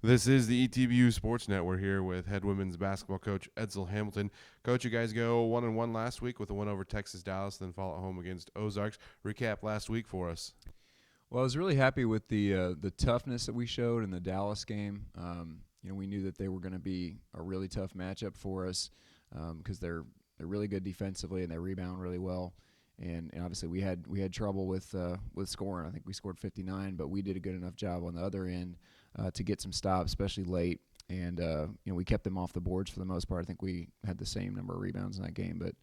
This is the ETBU Sports Net. We're here with head women's basketball coach Edsel Hamilton. Coach, you guys go 1-1 last week with a win over Texas Dallas, then fall at home against Ozarks. Recap last week for us. Well, I was really happy with the toughness that we showed in the Dallas game. We knew that they were going to be a really tough matchup for us because they're really good defensively and they rebound really well. And obviously we had trouble with scoring. I think we scored 59, but we did a good enough job on the other end to get some stops, especially late. And we kept them off the boards for the most part. I think we had the same number of rebounds in that game, but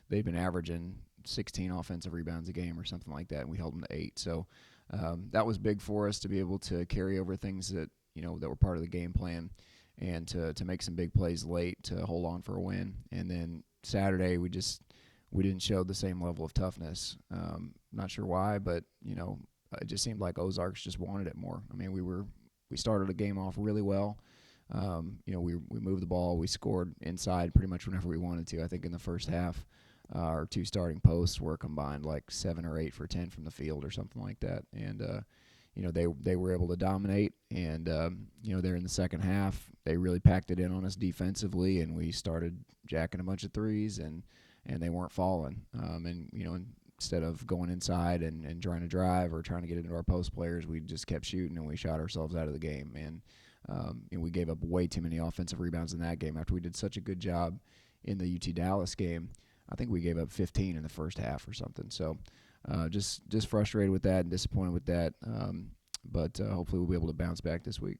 they'd been averaging 16 offensive rebounds a game or something like that, and we held them to 8. So that was big for us to be able to carry over things that that were part of the game plan, and to make some big plays late to hold on for a win. And then Saturday we didn't show the same level of toughness. Not sure why, but it just seemed like Ozarks just wanted it more. I mean, we started the game off really well. We moved the ball, we scored inside pretty much whenever we wanted to. I think in the first half, our two starting posts were combined like 7 or 8 for 10 from the field or something like that. And they were able to dominate. And there in the second half, they really packed it in on us defensively, and we started jacking a bunch of threes, and they weren't falling. Instead of going inside and trying to drive or trying to get into our post players, we just kept shooting, and we shot ourselves out of the game. And we gave up way too many offensive rebounds in that game after we did such a good job in the UT Dallas game. I think we gave up 15 in the first half or something. So just frustrated with that and disappointed with that. But hopefully we'll be able to bounce back this week.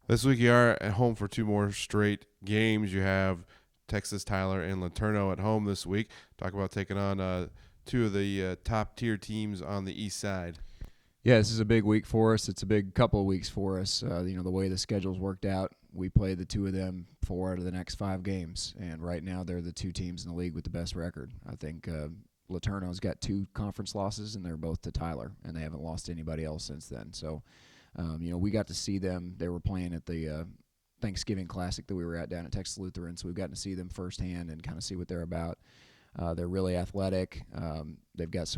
This week you are at home for 2 more straight games. You have Texas, Tyler, and Laterno at home this week. Talk about taking on 2 of the top-tier teams on the east side. Yeah, this is a big week for us. It's a big couple of weeks for us. The way the schedule's worked out, we play the 2 of them 4 out of the next 5 games. And right now they're the 2 teams in the league with the best record. I think Laterno's got 2 conference losses, and they're both to Tyler, and they haven't lost to anybody else since then. So, we got to see them. They were playing at the Thanksgiving Classic that we were at down at Texas Lutheran, so we've gotten to see them firsthand and kind of see what they're about. They're really athletic. They've got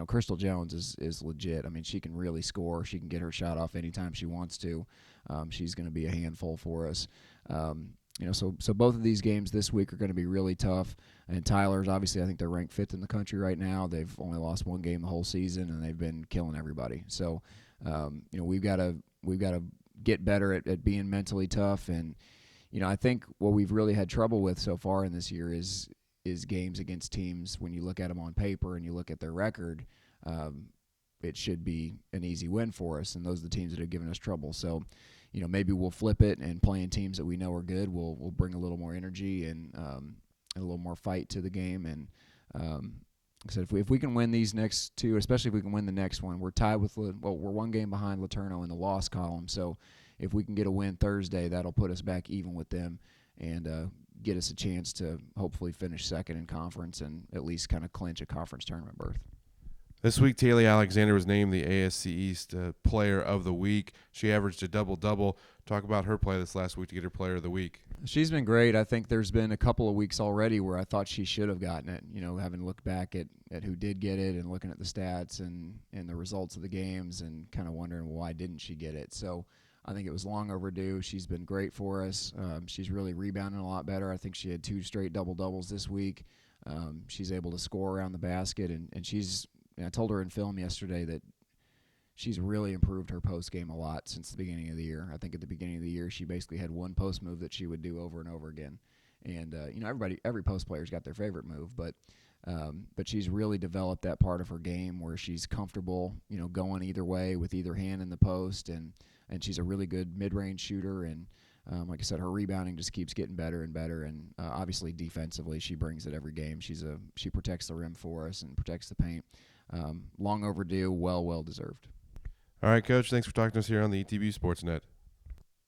Crystal Jones is legit. I mean, she can really score. She can get her shot off anytime she wants to. She's going to be a handful for us. So both of these games this week are going to be really tough. And Tyler's obviously, I think they're ranked 5th in the country right now. They've only lost 1 game the whole season, and they've been killing everybody. So, we've got to get better at being mentally tough. And I think what we've really had trouble with so far in this year is games against teams. When you look at them on paper and you look at their record, it should be an easy win for us, and those are the teams that have given us trouble. So, maybe we'll flip it, and playing teams that we know are good, we'll bring a little more energy and a little more fight to the game. And so if we can win these next 2, especially if we can win the next one, we're tied with we're 1 game behind Laterno in the loss column. So if we can get a win Thursday, that'll put us back even with them and get us a chance to hopefully finish second in conference and at least kind of clinch a conference tournament berth. This week, Taylor Alexander was named the ASC East Player of the Week. She averaged a double-double. Talk about her play this last week to get her Player of the Week. She's been great. I think there's been a couple of weeks already where I thought she should have gotten it, having looked back at who did get it and looking at the stats and the results of the games and kind of wondering why didn't she get it. So I think it was long overdue. She's been great for us. She's really rebounding a lot better. I think she had 2 straight double-doubles this week. She's able to score around the basket, and I told her in film yesterday that she's really improved her post game a lot since the beginning of the year. I think at the beginning of the year she basically had one post move that she would do over and over again. And every post player's got their favorite move, but she's really developed that part of her game where she's comfortable, going either way with either hand in the post, and she's a really good mid-range shooter. And like I said, her rebounding just keeps getting better and better. And obviously defensively, she brings it every game. She protects the rim for us and protects the paint. Long overdue, well deserved. All right, Coach. Thanks for talking to us here on the ETB Sportsnet.